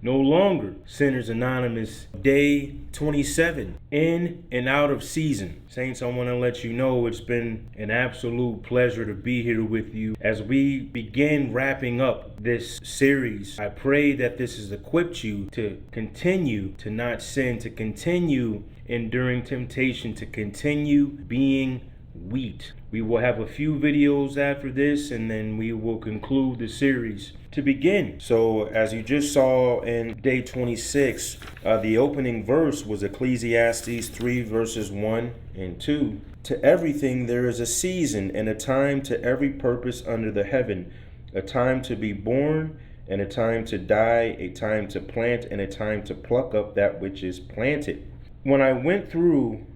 No longer Sinners Anonymous, Day 27, in and out of season. Saints, I want to let you know it's been an absolute pleasure to be here with you as we begin wrapping up this series. I pray that this has equipped you to continue to not sin, to continue enduring temptation, to continue being wheat. We will have a few videos after this, and then we will conclude the series. To begin, so as you just saw in day 26, the opening verse was Ecclesiastes 3 verses 1 and 2. To everything there is a season and a time to every purpose under the heaven, a time to be born and a time to die, a time to plant and a time to pluck up that which is planted. When I went through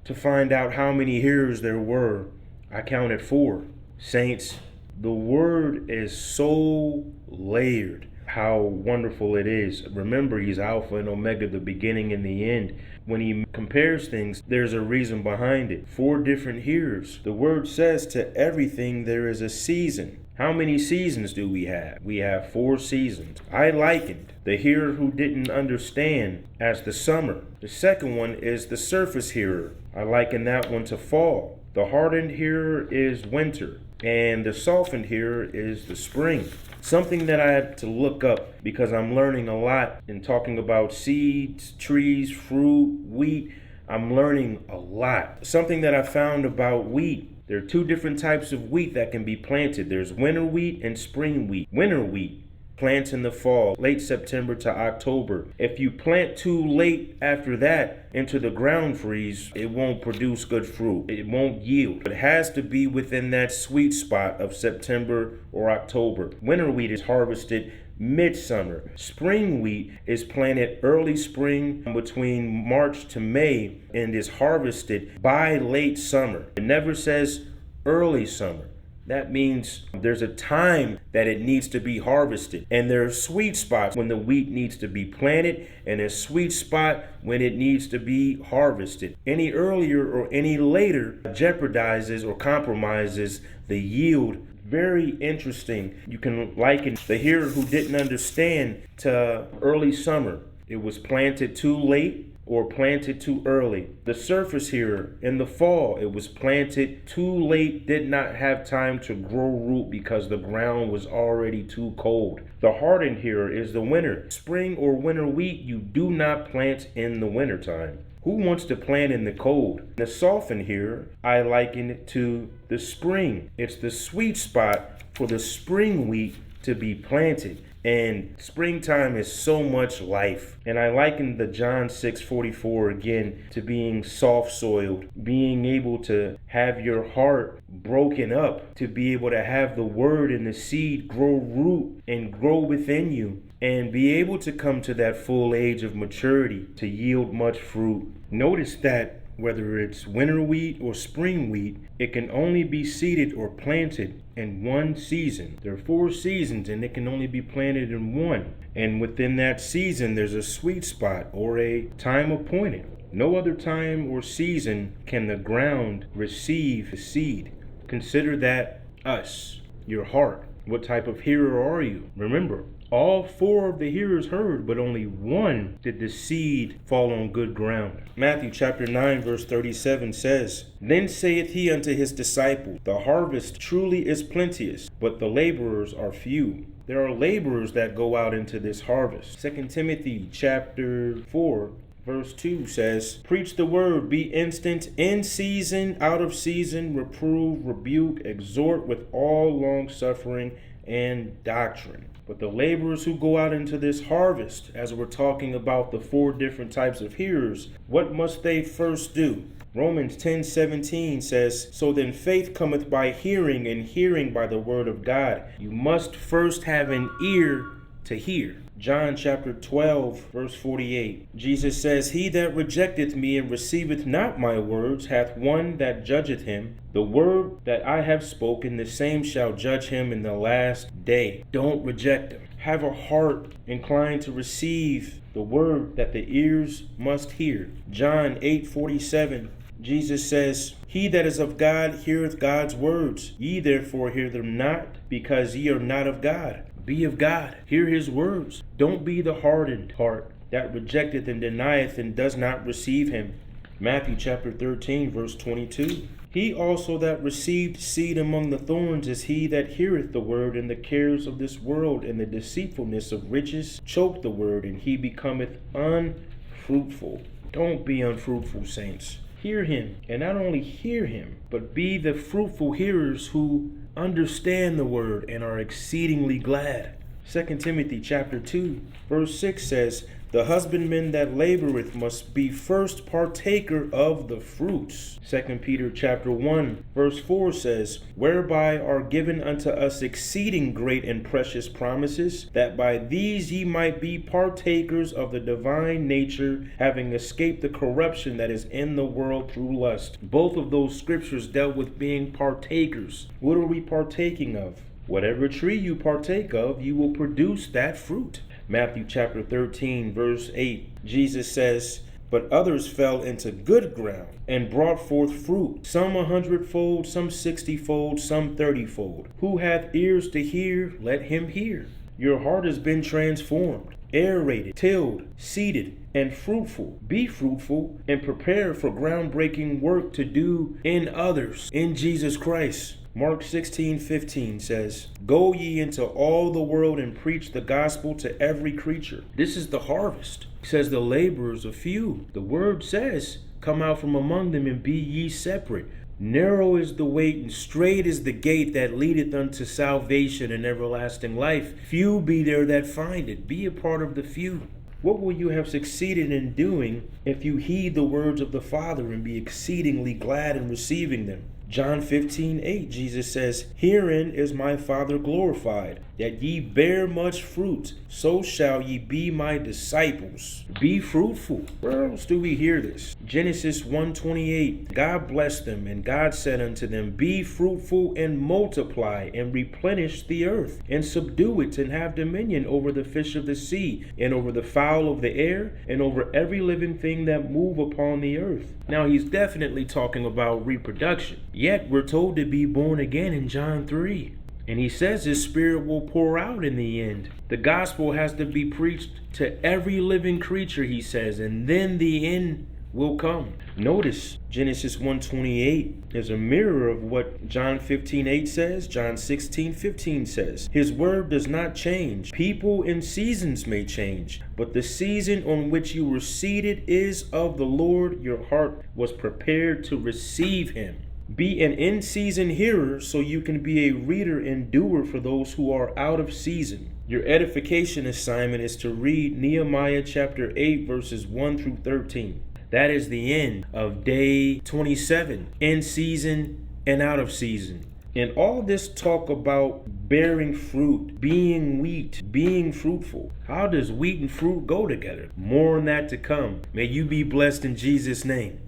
to find out how many hearers there were, I counted 4. Saints, the word is so layered. How wonderful it is. Remember, he's Alpha and Omega, the beginning and the end. When he compares things, there's a reason behind it. 4 different hearers. The word says to everything there is a season. How many seasons do we have? We have 4 seasons. I likened the hearer who didn't understand as the summer. The second one is the surface hearer. I liken that one to fall. The hardened hearer is winter, and the softened hearer is the spring. Something that I had to look up because I'm learning a lot in talking about seeds, trees, fruit, wheat. I'm learning a lot. Something that I found about wheat. There are 2 different types of wheat that can be planted. There's winter wheat and spring wheat. Winter wheat plants in the fall, late September to October. If you plant too late after that into the ground freeze, it won't produce good fruit. It won't yield. It has to be within that sweet spot of September or October. Winter wheat is harvested midsummer. Spring wheat is planted early spring between March to May and is harvested by late summer. It never says early summer. That means there's a time that it needs to be harvested. And there are sweet spots when the wheat needs to be planted and a sweet spot when it needs to be harvested. Any earlier or any later jeopardizes or compromises the yield. Very interesting. You can liken the hearer who didn't understand to early summer. It was planted too late or planted too early. The surface hearer in the fall, it was planted too late, did not have time to grow root because the ground was already too cold. The hardened hearer is the winter. Spring or winter wheat you do not plant in the wintertime. Who wants to plant in the cold? The softened hearer, I liken it to the spring. It's the sweet spot for the spring wheat to be planted. And springtime is so much life. And I liken the John 6:44 again to being soft-soiled, being able to have your heart broken up, to be able to have the word and the seed grow root and grow within you, and be able to come to that full age of maturity to yield much fruit. Notice that whether it's winter wheat or spring wheat, it can only be seeded or planted in one season. There are 4 seasons and it can only be planted in one. And within that season, there's a sweet spot or a time appointed. No other time or season can the ground receive the seed. Consider that us, your heart. What type of hearer are you? Remember, all 4 of the hearers heard, but only 1 did the seed fall on good ground. Matthew chapter 9 verse 37 says, Then saith he unto his disciples, The harvest truly is plenteous, but the laborers are few. There are laborers that go out into this harvest. 2 Timothy chapter 4 verse 2 says, Preach the word, be instant, in season, out of season, reprove, rebuke, exhort with all long suffering and doctrine. But the laborers who go out into this harvest, as we're talking about the 4 different types of hearers, what must they first do? Romans 10:17 says, So then faith cometh by hearing, and hearing by the word of God. You must first have an ear to hear. John chapter 12 verse 48. Jesus says, He that rejecteth me and receiveth not my words hath one that judgeth him. The word that I have spoken, the same shall judge him in the last day. Don't reject him. Have a heart inclined to receive the word that the ears must hear. John 8:47. Jesus says, He that is of God heareth God's words. Ye therefore hear them not, because ye are not of God. Be of God. Hear his words. Don't be the hardened heart that rejecteth and denieth and does not receive him. Matthew chapter 13, verse 22. He also that received seed among the thorns is he that heareth the word, and the cares of this world and the deceitfulness of riches choke the word, and he becometh unfruitful. Don't be unfruitful, saints. Hear him, and not only hear him, but be the fruitful hearers who understand the word and are exceedingly glad. 2 Timothy chapter 2, verse 6 says, the husbandman that laboreth must be first partaker of the fruits. 2 Peter chapter 1, verse 4 says, whereby are given unto us exceeding great and precious promises, that by these ye might be partakers of the divine nature, having escaped the corruption that is in the world through lust. Both of those scriptures dealt with being partakers. What are we partaking of? Whatever tree you partake of, you will produce that fruit. Matthew chapter 13, verse 8, Jesus says, but others fell into good ground and brought forth fruit, some 100-fold, some 60-fold, some 30-fold. Who hath ears to hear, let him hear. Your heart has been transformed, aerated, tilled, seeded, and fruitful. Be fruitful and prepare for groundbreaking work to do in others in Jesus Christ. Mark 16:15 says, go ye into all the world and preach the gospel to every creature. This is the harvest. It says the laborers are few. The word says, come out from among them and be ye separate. Narrow is the way and straight is the gate that leadeth unto salvation and everlasting life. Few be there that find it. Be a part of the few. What will you have succeeded in doing if you heed the words of the Father and be exceedingly glad in receiving them? John 15:8, Jesus says, herein is my Father glorified, that ye bear much fruit, so shall ye be my disciples. Be fruitful. Where else do we hear this? Genesis 1:28, God blessed them, and God said unto them, be fruitful and multiply, and replenish the earth, and subdue it, and have dominion over the fish of the sea, and over the fowl of the air, and over every living thing that move upon the earth. Now he's definitely talking about reproduction. Yet we're told to be born again in John 3. And he says his spirit will pour out in the end. The gospel has to be preached to every living creature, he says, and then the end will come. Notice Genesis 1:28 is a mirror of what John 15:8 says, John 16:15 says. His word does not change. People and seasons may change, but the season on which you were seated is of the Lord. Your heart was prepared to receive him. Be an in-season hearer so you can be a reader and doer for those who are out of season. Your edification assignment is to read Nehemiah chapter 8 verses 1 through 13. That is the end of day 27, in season and out of season. And all this talk about bearing fruit, being wheat, being fruitful. How does wheat and fruit go together? More on that to come. May you be blessed in Jesus' name.